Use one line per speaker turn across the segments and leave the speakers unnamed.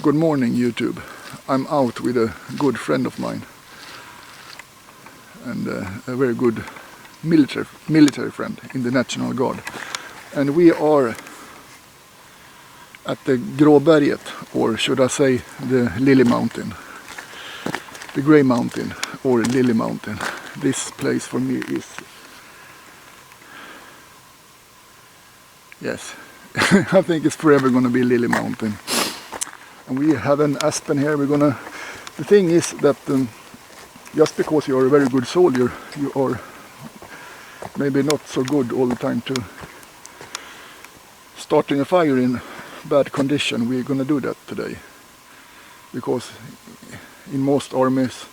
Good morning, YouTube. I'm out with a good friend of mine and a very good military friend in the National Guard. And we are at the Gråberget, or should I say the Lily Mountain, the Grey Mountain or Lily Mountain. This place for me is, yes, I think it's forever gonna be Lily Mountain. And we have an aspen here. The thing is that just because you are a very good soldier, you are maybe not so good all the time to starting a fire in bad condition. We're gonna do that today, because in most armies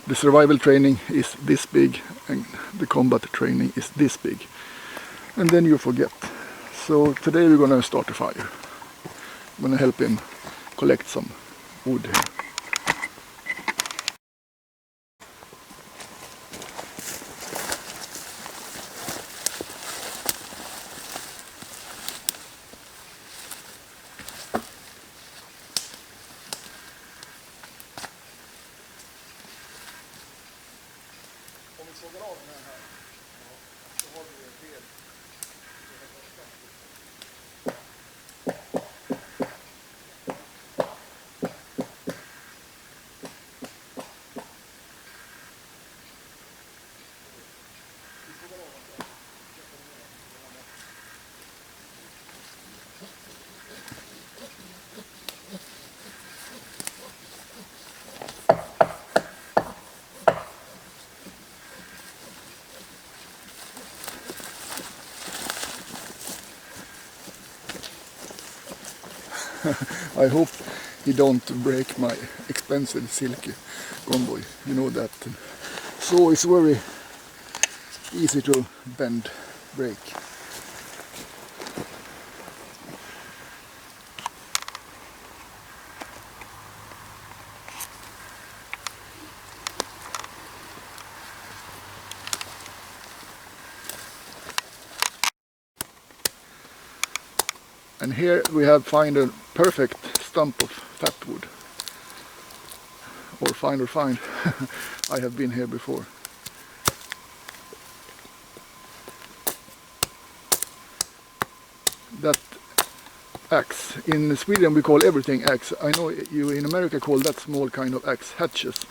the survival training is this big and the combat training is this big, and then you forget. So today we're gonna start a fire. I'm gonna help him collect some wood here. Om vi sågar av den här så har vi en del. I hope he don't break my expensive silky convoy, you know that. So it's very easy to bend, break. And here we have found a perfect stump of fat wood. Or find. I have been here before. That axe, in Sweden we call everything axe. I know you in America call that small kind of axe hatches.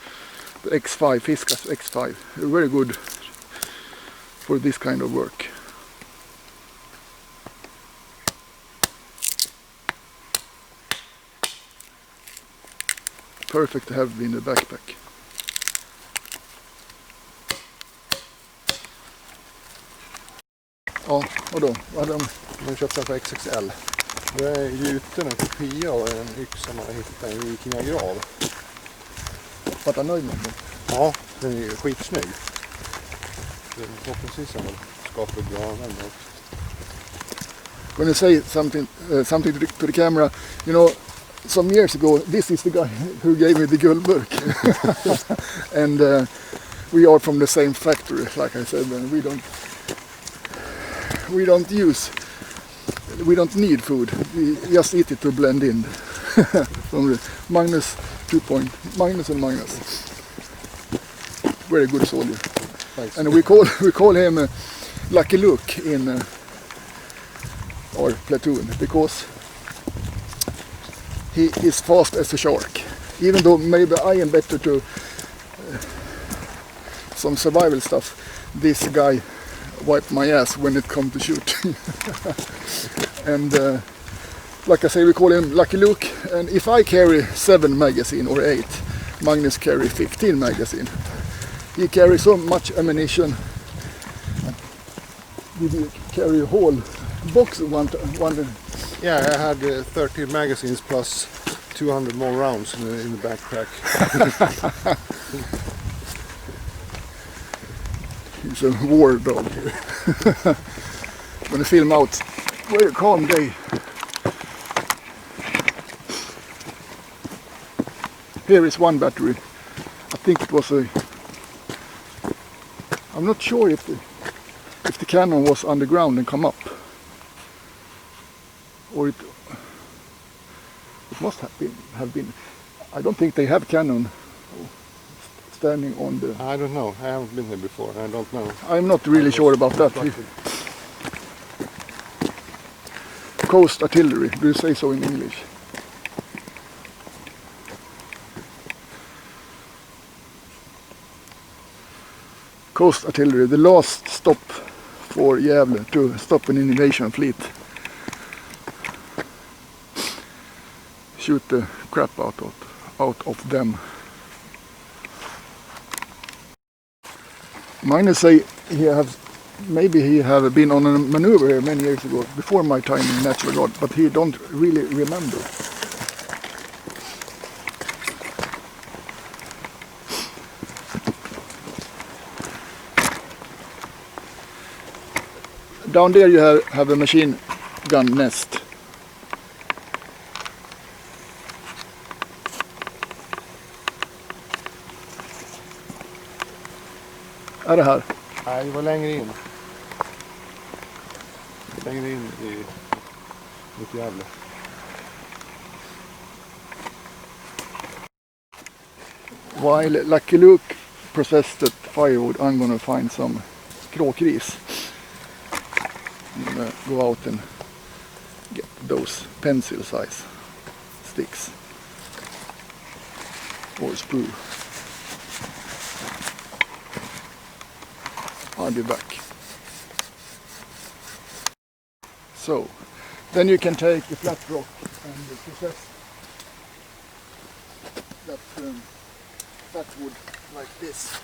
The X5, Fiskars X5. They're very good for this kind of work. Perfect to have in the backpack. Ja, och då? Vad hade de köpt den för XXL?
Det är gjuten en kopia av en yxa man har hittat i Vikingagrav.
Var du nöjd med den?
Ja, den är skitsnygg. Förhoppningsvis har man skapat bra användning.
When you say something to the camera, you know, some years ago, this is the guy who gave me the guldburk. And we are from the same factory, like I said, and we don't need food. We just eat it to blend in. From the minus and minus. Very good soldier.
Thanks.
And we call him Lucky Luke in our platoon, because he is fast as a shark. Even though maybe I am better to some survival stuff, this guy wiped my ass when it comes to shooting. And like I say, we call him Lucky Luke. And if I carry 7 magazine or 8, Magnus carry 15 magazine. He carries so much ammunition. Did you carry a whole box one?
Yeah, I had 13 magazines plus 200 more rounds in the backpack.
He's a war dog here. Gonna film out. Very calm day. Here is one battery. I think it was a... I'm not sure if the cannon was underground and come up. Or It must have been. I don't think they have cannon standing on the...
I don't know. I haven't been here before. I don't know.
I'm not really sure about that. Coast artillery, do you say so in English? Coast artillery, the last stop for Gävle to stop an invasion fleet. Shoot the crap out of them. Minus say maybe he have been on a maneuver here many years ago, before my time in Natural Guard, but he don't really remember. Down there you have a machine gun nest. Är det här?
Nej, det var längre in. Längre in mot Gävle.
While Lucky Luke processed the firewood, I'm gonna find some kråkris. I'm gonna go out and get those pencil size sticks or sprue. I'll be back. So, then you can take the flat rock and process that fat wood like this.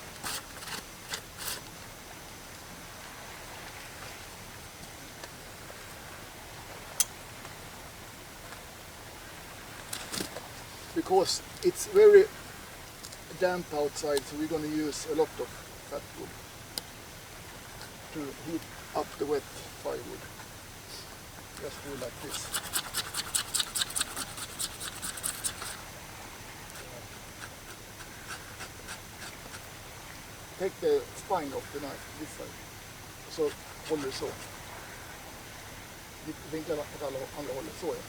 Because it's very damp outside, so we're going to use a lot of fat wood to heat up the wet firewood. Just do it like this. Take the spine off the knife, this side. Så håller det så. Vinkla åt andra hållet, så ja.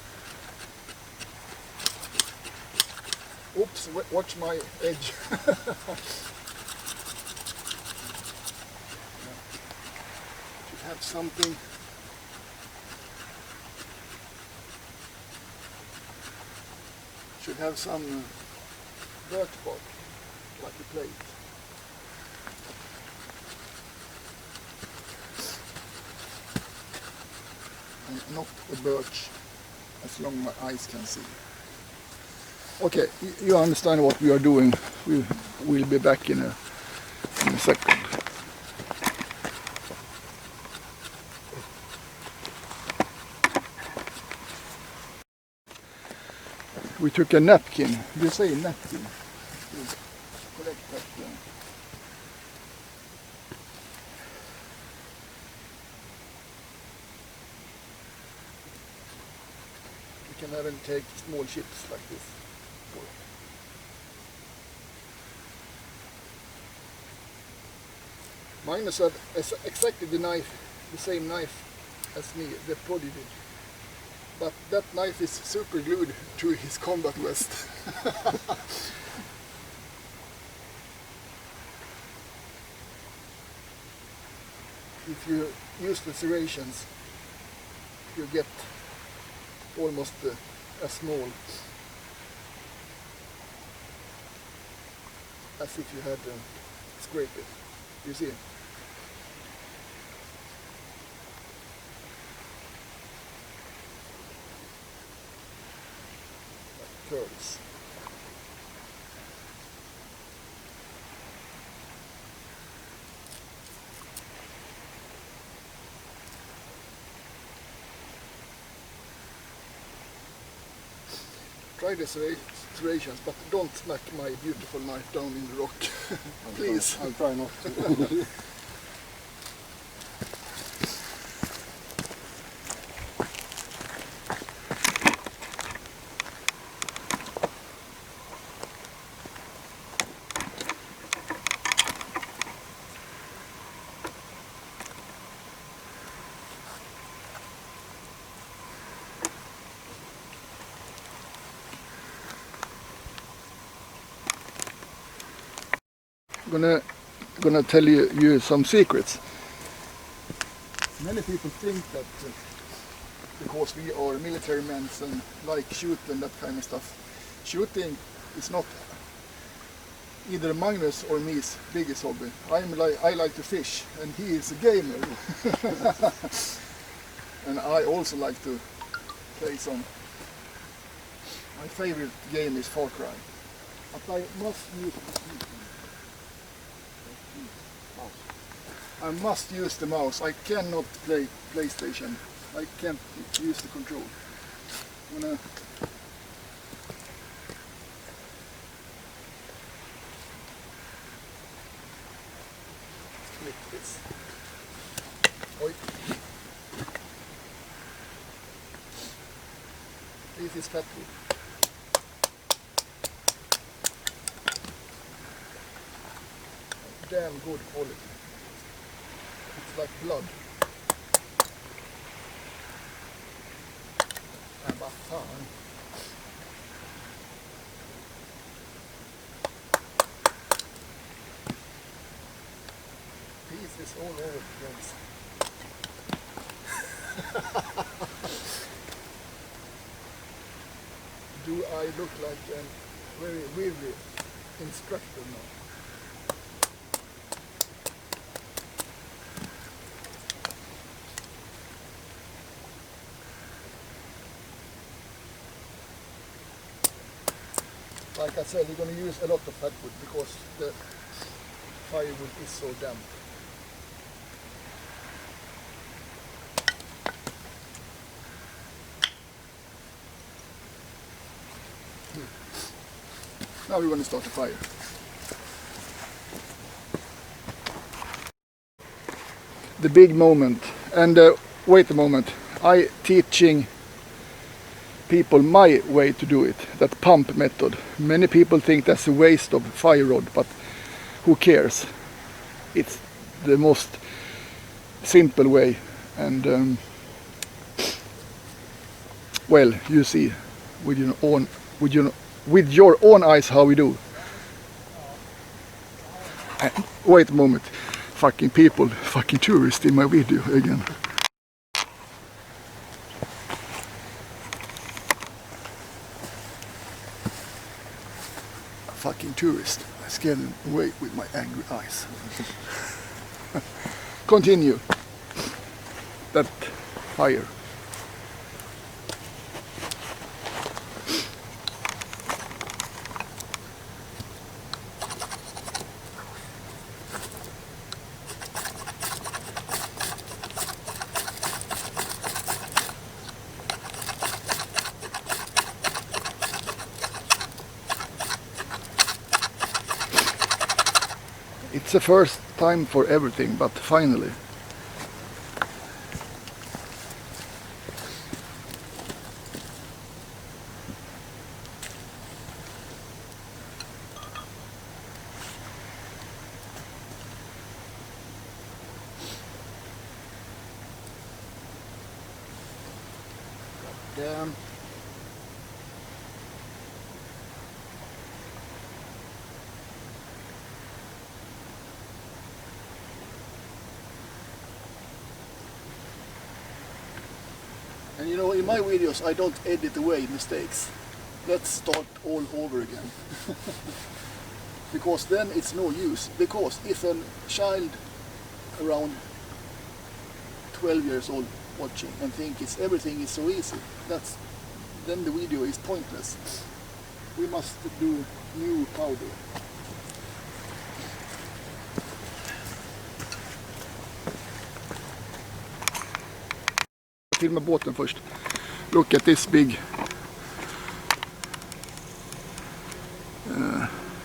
Oops, watch my edge. Should have something. Should have some birch bark, like a plate. And not a birch, as long as my eyes can see. Okay, you understand what we are doing. We will be back in a second. We took a napkin. Do you say napkin? Collect that. We can even take small chips like this. Magnus had exactly the same knife as me, the Prodigy. But that knife is super glued to his combat vest. If you use the serrations, you get almost as small as if you had scraped it. You see? Like curls. Try the serrations, but don't smack my beautiful knife down in the rock. Please.
I'll try not to.
gonna tell you some secrets. Many people think that because we are military men and like shooting and that kind of stuff, shooting is not either Magnus or me's biggest hobby. I like to fish, and he is a gamer. And I also like to play some. My favorite game is Far Cry. But I must use the mouse. I cannot play PlayStation. I can't use the control. I'm gonna flip this. Oi. This is fat wood. Damn good quality. It's like blood. Men vad fan. Pieces all over the place. Do I look like a very weary instructor now? Like I said, we're going to use a lot of fatwood because the firewood is so damp. Now we're going to start the fire. The big moment. And wait a moment. I teaching people my way to do it, that pump method. Many people think that's a waste of fire rod, but who cares? It's the most simple way, and well, you see with your own eyes how we do. And wait a moment, fucking people, fucking tourists in my video again. Fucking tourist. I scared them away with my angry eyes. Continue. That fire. It's the first time for everything, but finally. Damn. And you know, in my videos I don't edit away mistakes. Let's start all over again. Because then it's no use. Because if a child around 12 years old watching and think everything is so easy, then the video is pointless. We must do new powder. Filma båten först. Look at this big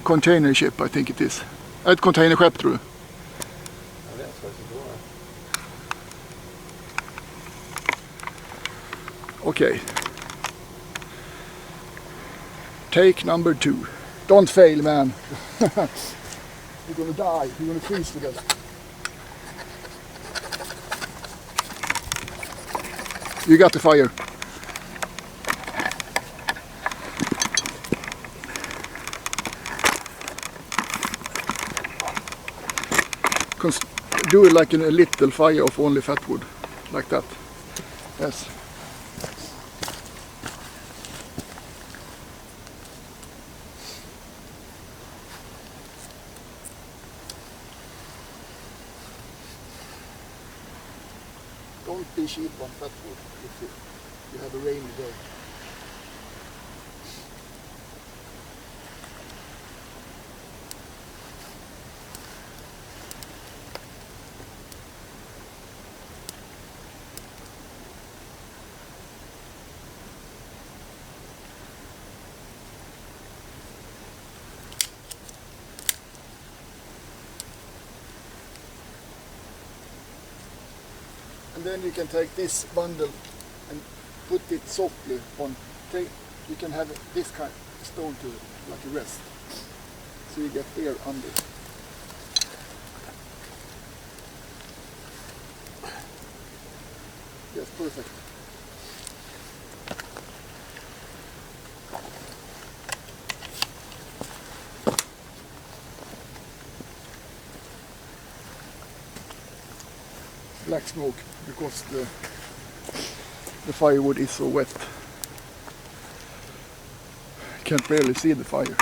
container ship, I think it is. Ett containerskepp tror du? Okay. Take number 2. Don't fail, man. You're gonna die. You're gonna freeze together. You got the fire. do it like in a little fire of only fat wood, like that. Yes. Don't be cheap on fat wood if you have a rainy day. And then you can take this bundle and put it softly on. You can have this kind of stone to it, like a rest. So you get air under. Yes, perfect. Black smoke because the firewood is so wet. Can't barely see the fire.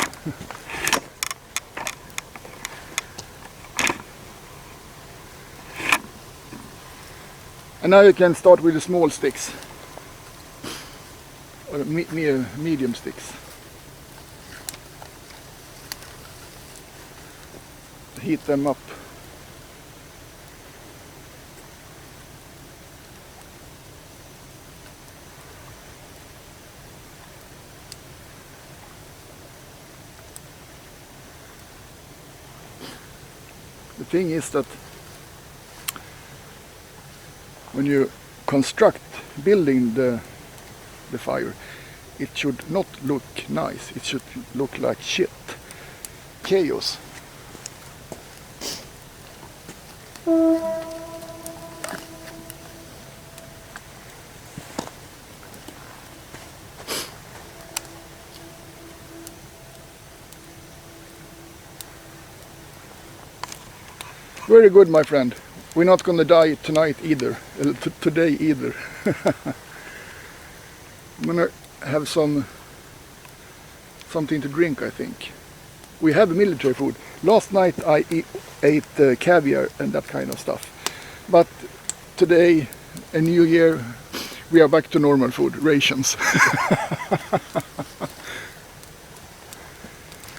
And now you can start with the small sticks or the medium sticks. Heat them up. The thing is that when you construct building the fire, it should not look nice. It should look like shit. Chaos. Very good, my friend. We're not going to die tonight either, today either. I'm going to have something to drink, I think. We have military food. Last night I ate caviar and that kind of stuff. But today, a new year, we are back to normal food, rations.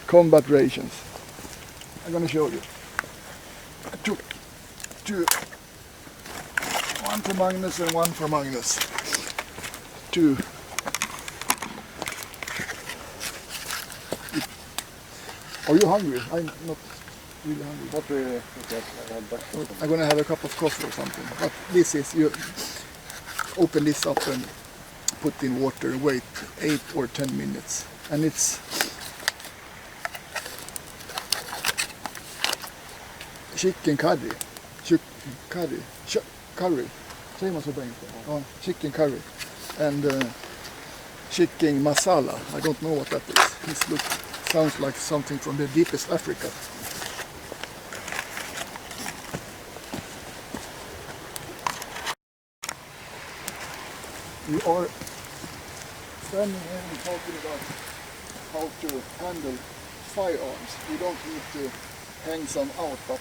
Combat rations. I'm going to show you. I took two, one for Magnus and one for Magnus. Two. Are you hungry? I'm not really hungry.
What do you think?
I'm gonna have a cup of coffee or something. But this is, you open this up and put in water and wait 8 or 10 minutes. And it's chicken curry. Curry. Säger man så på engelska? Ja, chicken curry. And chicken masala. I don't know what that is. This sounds like something from the deepest Africa. We are standing here and talking about how to handle firearms. We don't need to hang some out, but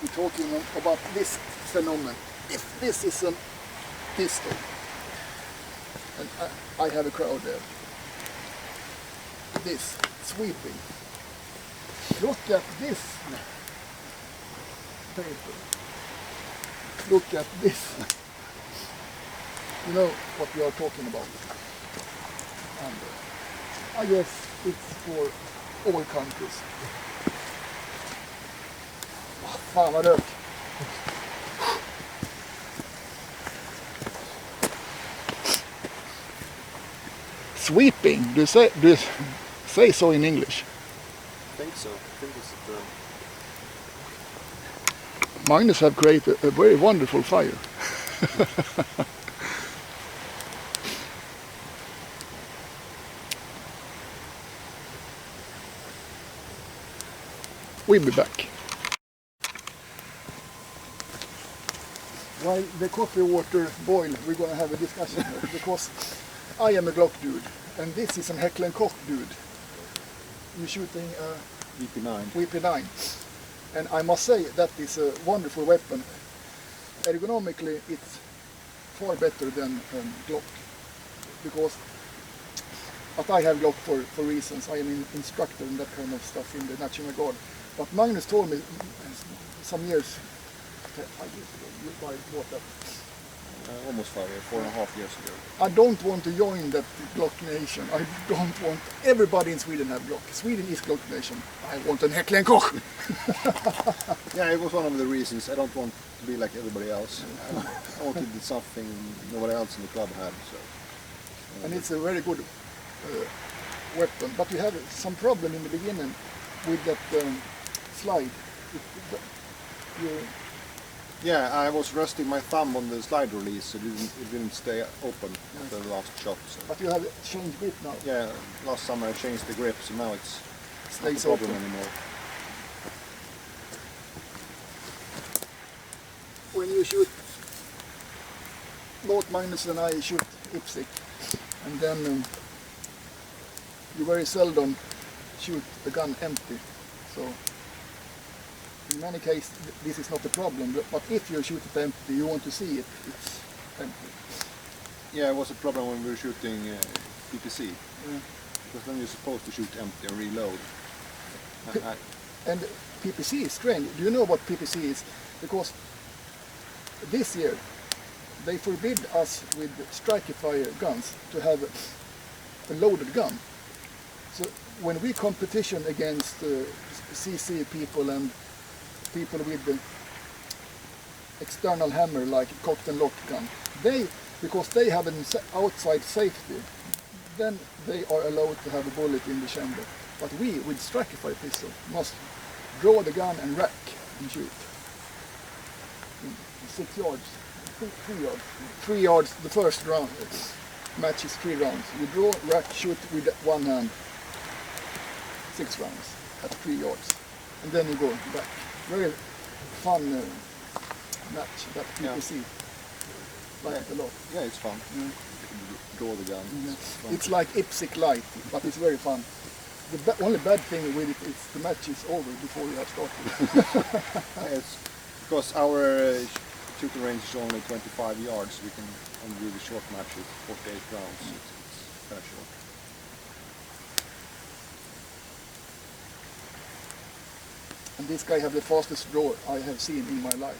we're talking about this phenomenon. If this is a pistol, and I have a crowd there, this sweeping. Look at this paper. Look at this. You know what we are talking about. And I guess it's for all countries. Fan vad rök. Sweeping, do you say so in English?
I think so. I think it's a term.
Magnus have created a very wonderful fire. We'll be back. While the coffee water boil, we're going to have a discussion here, because I am a Glock dude, and this is an Heckler & Koch dude. You're shooting a
VP9.
VP9, and I must say that is a wonderful weapon. Ergonomically, it's far better than Glock, because but I have Glock for reasons. I am an instructor in that kind of stuff in the National Guard. But Magnus told me some years, 5 years ago, you bought that.
Almost 5 years, 4.5 years ago.
I don't want to join that Glock nation. I don't want everybody in Sweden have Glock. Sweden is Glock nation. I want an Heckler & Koch.
Yeah, it was one of the reasons. I don't want to be like everybody else. I wanted something nobody else in the club had. So.
And it's a very good weapon. But you have some problem in the beginning with that slide.
Yeah, I was resting my thumb on the slide release, so it didn't stay open at the last shot. So.
But you have changed grip now.
Yeah, last summer I changed the grip, so now it's not a
Stays
problem
open
anymore.
When you shoot, both Magnus and I shoot IPSC, and then you very seldom shoot the gun empty. So in many cases this is not a problem, but if you shoot it empty, you want to see it, it's empty.
Yeah, it was a problem when we were shooting PPC,
Yeah.
because then you're supposed to shoot empty and reload.
And PPC is strange. Do you know what PPC is? Because this year they forbid us with striker fire guns to have a loaded gun. So when we competition against CC people and people with the external hammer like cocked and locked gun, because they have an outside safety, then they are allowed to have a bullet in the chamber. But we, with striker fire pistol, must draw the gun and rack and shoot. 6 yards, 3 yards. 3 yards, the first round match is 3 rounds. You draw, rack, shoot with one hand. 6 rounds at 3 yards. And then you go back. Very fun match, that PPC. Like it a lot.
Yeah, it's fun.
Yeah.
Draw the gun.
It's like IPSC light, but it's very fun. The only bad thing with it is the match is over before you have started.
It's because our shooting range is only 25 yards. We can only do the short matches, 48 rounds. It's kind of short.
And this guy have the fastest draw I have seen in my life.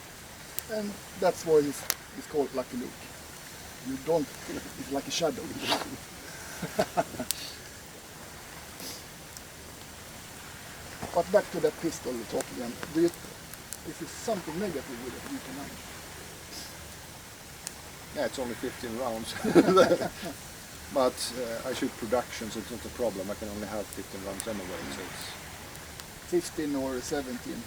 And that's why it's called Lucky Luke. You don't, it's like a shadow. But back to that pistol talk again. This is something negative with it, VP9.
Yeah, it's only 15 rounds. But I shoot production, so it's not a problem. I can only have 15 rounds anyway, so it's...
15 or 17.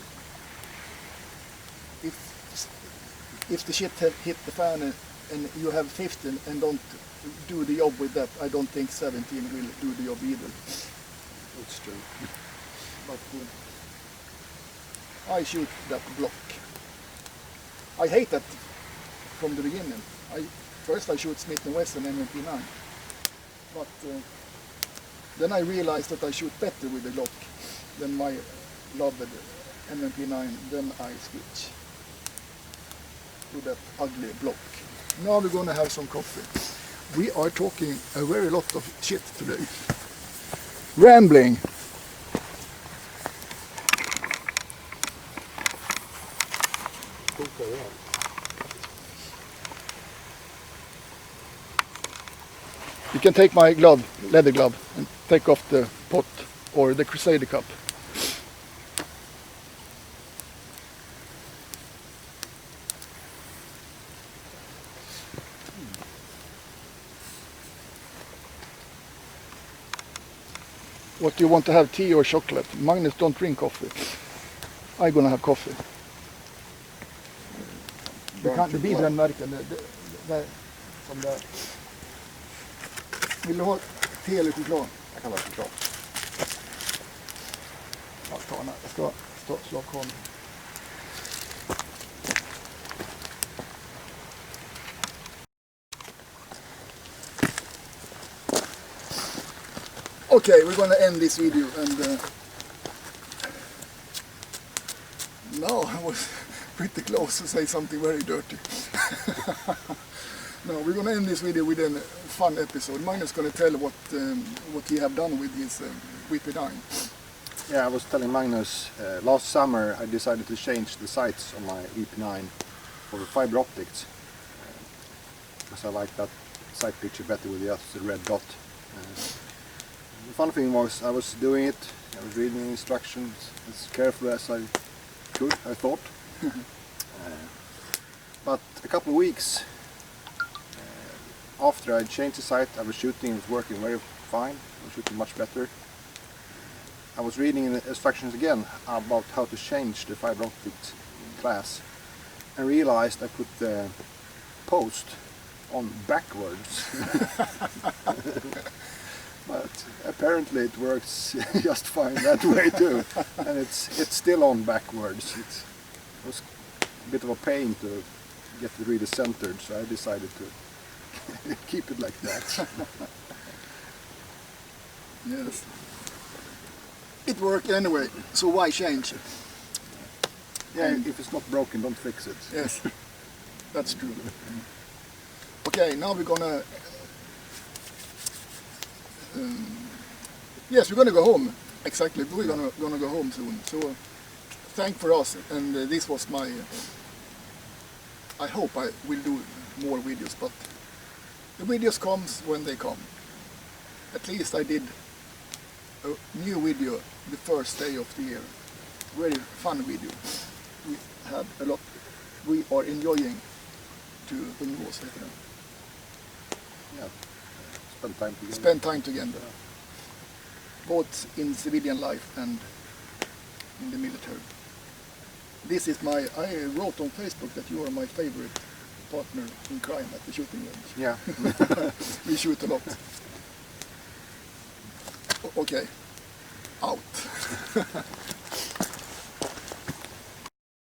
If the shit hit the fan and you have 15 and don't do the job with that, I don't think 17 will do the job either.
It's true.
But I shoot that block. I hate that from the beginning. First I shoot Smith & Wesson M&P9, but then I realized that I shoot better with the Glock than my loved M&P9. Then I switch to that ugly block. Now we're gonna have some coffee. We are talking a very lot of shit today. Rambling. You can take my glove, leather glove, and take off the pot or the Crusader cup. What do you want to have, tea or chocolate? Magnus don't drink coffee. I'm gonna have coffee. Det blir brännmärken som där. Vill du ha te eller choklad?
Jag kan ha choklad.
Jag tar den här. Jag ska Stockholm. Okay, we're gonna end this video, and now I was pretty close to say something very dirty. No, we're gonna end this video with a fun episode. Magnus gonna tell what he have done with his VP9.
Yeah, I was telling Magnus, last summer I decided to change the sights on my VP9 for fiber optics. Because I like that sight picture better with just the red dot. The fun thing was I was doing it, I was reading the instructions as carefully as I could, I thought. But a couple of weeks after I changed the sight, I was shooting, it was working very fine, I was shooting much better. I was reading the instructions again about how to change the fiber optics class and realized I put the post on backwards. But apparently it works just fine that way too, and it's still on backwards. It was a bit of a pain to get it really centered, so I decided to keep it like that.
Yes. It worked anyway, so why change it?
Yeah, if it's not broken, don't fix it.
Yes, that's true. Okay, now we're gonna... yes, we're gonna go home. Exactly, we're gonna go home soon. So, thank for us, and this was my... I hope I will do more videos, but the videos comes when they come. At least I did a new video the first day of the year. Very fun video. We had a lot. We are enjoying to umgås.
Yeah, spend time together.
Spend time together. Both in civilian life and in the military. This is my... I wrote on Facebook that you are my favorite partner in crime at the shooting range.
Yeah.
We shoot a lot. Okay. Out.